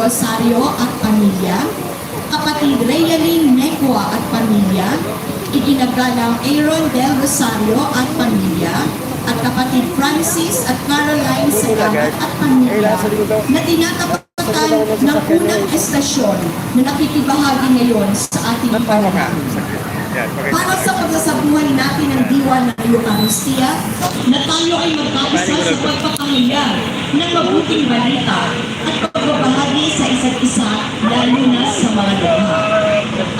Rosario at pamilya, kapatid Rayalyn Necua at pamilya, iginagalang Aaron Del Rosario at pamilya, at kapatid Francis at Caroline Salamat at pamilya na tinatapatan ng unang estasyon na nakikibahagi ngayon sa ating pamilya. Para sa pagsasabuhay natin ng diwa ng Eucharistia, na tayo ay magkaisa sa pagpapahayag ng mabuting balita at pagbabahagi sa isa't isa, lalo na sa mga lukha.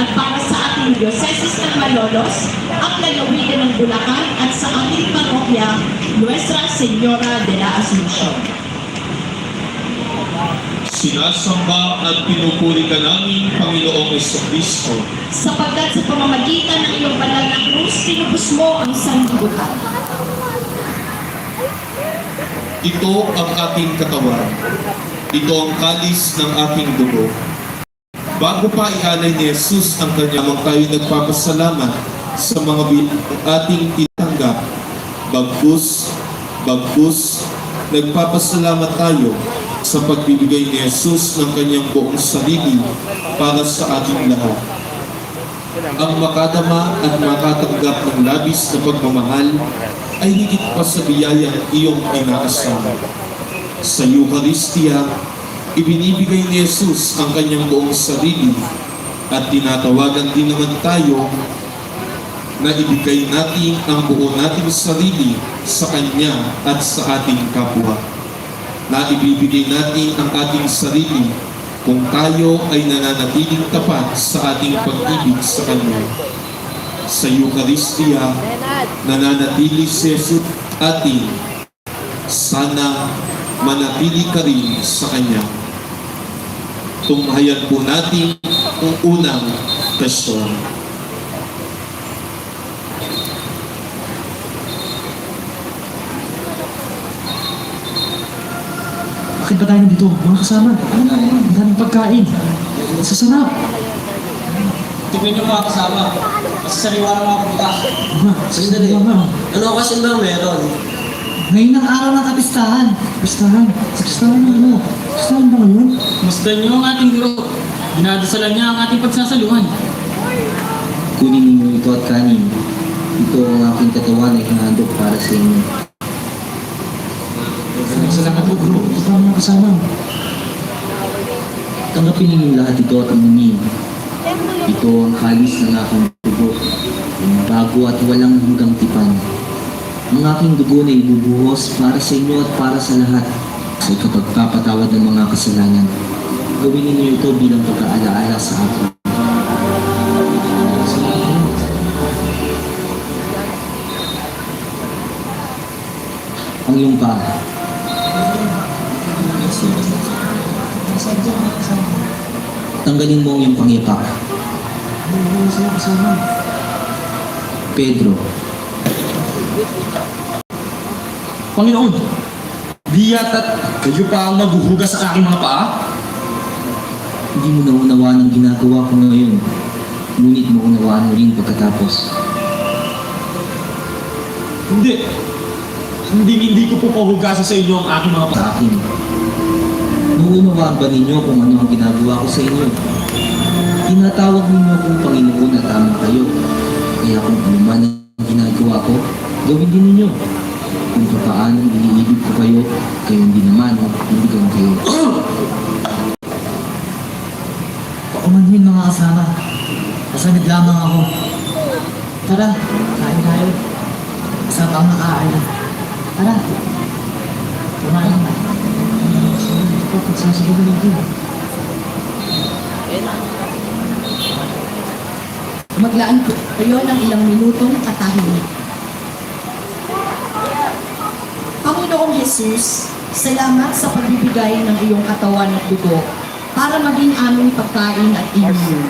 At para sa ating Dioceses ng Malolos, ang lalawigan ng Bulacan at sa ating parokya, Nuestra Señora de la Asunción. Sinasamba at pinupuri ka namin, Panginoong Jesucristo. Sapagkat sa pamamagitan ng iyong banal na krus, tinubos mo ang sanlibutan. Ito ang aking katawan. Ito ang kalis ng aking dugo. Bago pa ialay ni Jesus ang kanyang, tayo nagpapasalamat sa mga ating tinanggap. Bagkus, nagpapasalamat tayo sa pagbibigay ni Jesus ng kanyang buong sarili para sa ating lahat. Ang makadama at makatanggap ng labis na pagmamahal ay higit pa sa biyayang iyong inaasama. Sa Eucharistia, ibinibigay ni Jesus ang kanyang buong sarili at tinatawagan din naman tayo na ibigay natin ang buo nating sarili sa Kanya at sa ating kapwa. Na ibibigay natin ang ating sarili kung tayo ay nananatiling tapat sa ating pag-ibig sa Kanya. Sa Eucharistia, nananatili si Jesus atin. Sana manatili ka rin sa Kanya. Tunghayan po natin ang unang question. Bakit ba tayo dito? Mga kasama. Ang daming pagkain. Sasarap. Tignan niyo mga kasama. Masasariwa ng mga puta. Sandali. Ano kasi ba meron? Ngayon ang araw ng kapistahan. Kapistahan? Kapistahan ng ano? Kapistahan ba ngayon? Masdan niyo ang ating guro. Dinadasalan niya ang ating pagsasaluhan. Kunin ninyo ito at kanin. Ito ang aking katawan ay hinandok para sa inyo. Salamat po, bro. Ito ang mga kasama. Tanggapin ninyo lahat ito at inumin. Ito ang kalis ng aking dugo. Bago at walang hanggang tipan. Ang aking dugo na ibubuhos para sa inyo at para sa lahat sa ikapagpapatawad ng mga kasalanan. Gawin ninyo ito bilang pag-aalaala sa akin. Ang iyong paa. Tanggalin mo ang iyong pangipak. Pedro. Panginoon, di yata't kayo pa ang maghuhugas sa aking mga paa? Hindi mo naunawaan ang ginagawa ko ngayon. Ngunit maunawaan mo rin pagkatapos. Hindi ko po pahugasan sa inyo ang aking mga paa. Sa akin. Naunawaan ba ninyo kung ano ang ginagawa ko sa inyo? Tinatawag ninyo akong Panginoon at tama kayo. Kaya kung ano man ang ginagawa ko, gawin din ninyo. Kung paano iniibig ko kayo, kayo hindi naman, ibigan kayo. Pakumanhin mga kasama. Kasanid lamang ako. Tara, kain tayo. Kasama ang nakain. Tara. Kumain. Ito, pagsasabaw natin. Maglaan po kayo ng ilang minutong katahimik. Panginoong Jesus, salamat sa pagbibigay ng iyong katawan at dugo para maging aming pagkain at inumin.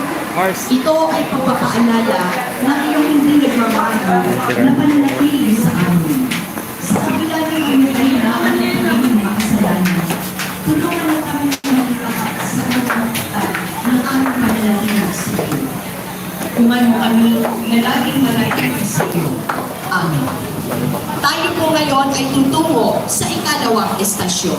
Ito ay pagpapaalala ng iyong hindi nagbabago na pananatili sa amin. Sa kabila ng aming kailangan ng aming mga kasalanan, tulungan mo kami magpapag sa pagpapag ng aming pananatili sa iyo. Tuman mo kami na laging malagay sa iyo. Amen. Tayo po ngayon ay tutungo sa ikalawang estasyon.